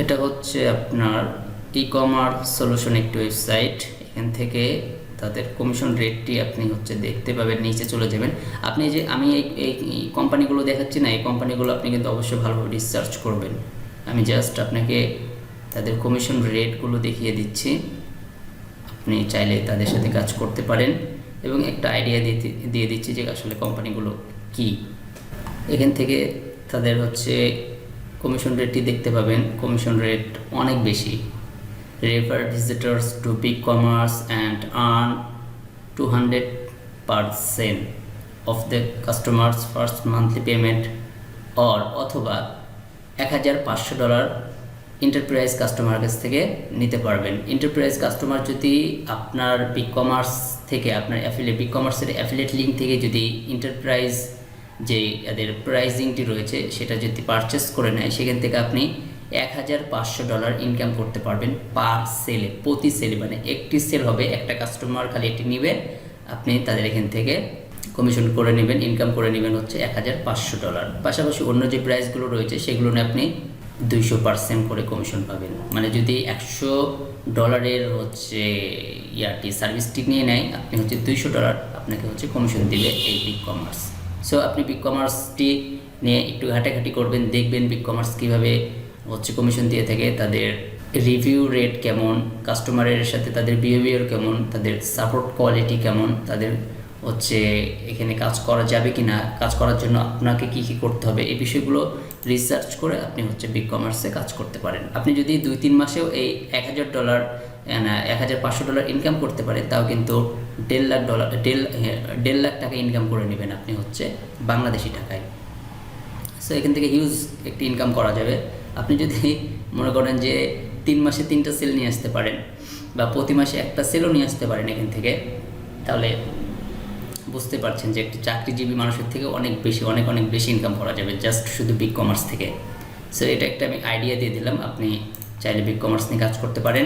এটা হচ্ছে আপনার ই কমার্স সলিউশন একটি ওয়েবসাইট। এখান থেকে তাদের কমিশন রেটটি আপনি হচ্ছে দেখতে পাবেন। নিচে চলে যাবেন। আপনি যে আমি এই কোম্পানিগুলো দেখাচ্ছি না, এই কোম্পানিগুলো আপনি কিন্তু অবশ্যই ভালোভাবে রিসার্চ করবেন। আমি জাস্ট আপনাকে তাদের কমিশন রেটগুলো দেখিয়ে দিচ্ছি। আপনি চাইলে তাদের সাথে কাজ করতে পারেন এবং একটা আইডিয়া দিয়ে দিচ্ছি যে আসলে কোম্পানিগুলো কি। এখান থেকে তাদের হচ্ছে কমিশন রেটটি দেখতে পাবেন। কমিশন রেট অনেক বেশি। refer visitors to big commerce and earn 200% of the customer's first monthly payment or অথবা $1,500 এন্টারপ্রাইজ কাস্টমার কাছ থেকে নিতে পারবেন। এন্টারপ্রাইজ কাস্টমার যদি আপনার বিগ কমার্স থেকে আপনার বিগ কমার্সের অ্যাফিলিয়েট লিঙ্ক থেকে যদি এন্টারপ্রাইজ যে এদের প্রাইজিংটি রয়েছে সেটা যদি পারচেস করে নেয়, সেখান থেকে আপনি $1,500 ইনকাম করতে পারবেন পার সেলে, প্রতি সেলে। মানে একটি সেল হবে, একটা কাস্টমার খালি এটি নেবেন, আপনি তাদের এখান থেকে কমিশন করে নেবেন, ইনকাম করে নেবেন হচ্ছে $1,500। পাশাপাশি অন্য যে প্রাইসগুলো রয়েছে সেগুলো নিয়ে আপনি 200% করে কমিশন পাবেন। মানে যদি $100 হচ্ছে সার্ভিসটি নিয়ে নেয়, আপনি হচ্ছে $200 আপনাকে হচ্ছে কমিশন দিবে এই বিগ কমার্স। সো আপনি বিগ কমার্সটি নিয়ে একটু ঘাটাঘাটি করবেন, দেখবেন বিগ কমার্স কীভাবে হচ্ছে কমিশন দিয়ে থাকে, তাদের রিভিউ রেট কেমন, কাস্টমারের সাথে তাদের বিহেভিয়ার কেমন, তাদের সাপোর্ট কোয়ালিটি কেমন, তাদের হচ্ছে এখানে কাজ করা যাবে কি না, কাজ করার জন্য আপনাকে কী কী করতে হবে, এই বিষয়গুলো রিসার্চ করে আপনি হচ্ছে বিগ কমার্সে কাজ করতে পারেন। আপনি যদি 2-3 মাসেও এই $1,500 ইনকাম করতে পারেন, তাও কিন্তু $1.5 লাখ টাকা ইনকাম করে নেবেন আপনি হচ্ছে বাংলাদেশি টাকায়। সো এখান থেকে হিউজ একটি ইনকাম করা যাবে। আপনি যদি মনে করেন যে 3 মাসে 3টা সেল নিয়ে আসতে পারেন বা প্রতি মাসে একটা সেলও নিয়ে আসতে পারেন এখান থেকে, তাহলে বুঝতে পারছেন যে একটি চাকরিজীবী মানুষের থেকে অনেক বেশি ইনকাম করা যাবে জাস্ট শুধু বিগ কমার্স থেকে। সো এটা একটা আমি আইডিয়া দিয়ে দিলাম, আপনি চাইলে বিগ কমার্স নিয়ে কাজ করতে পারেন।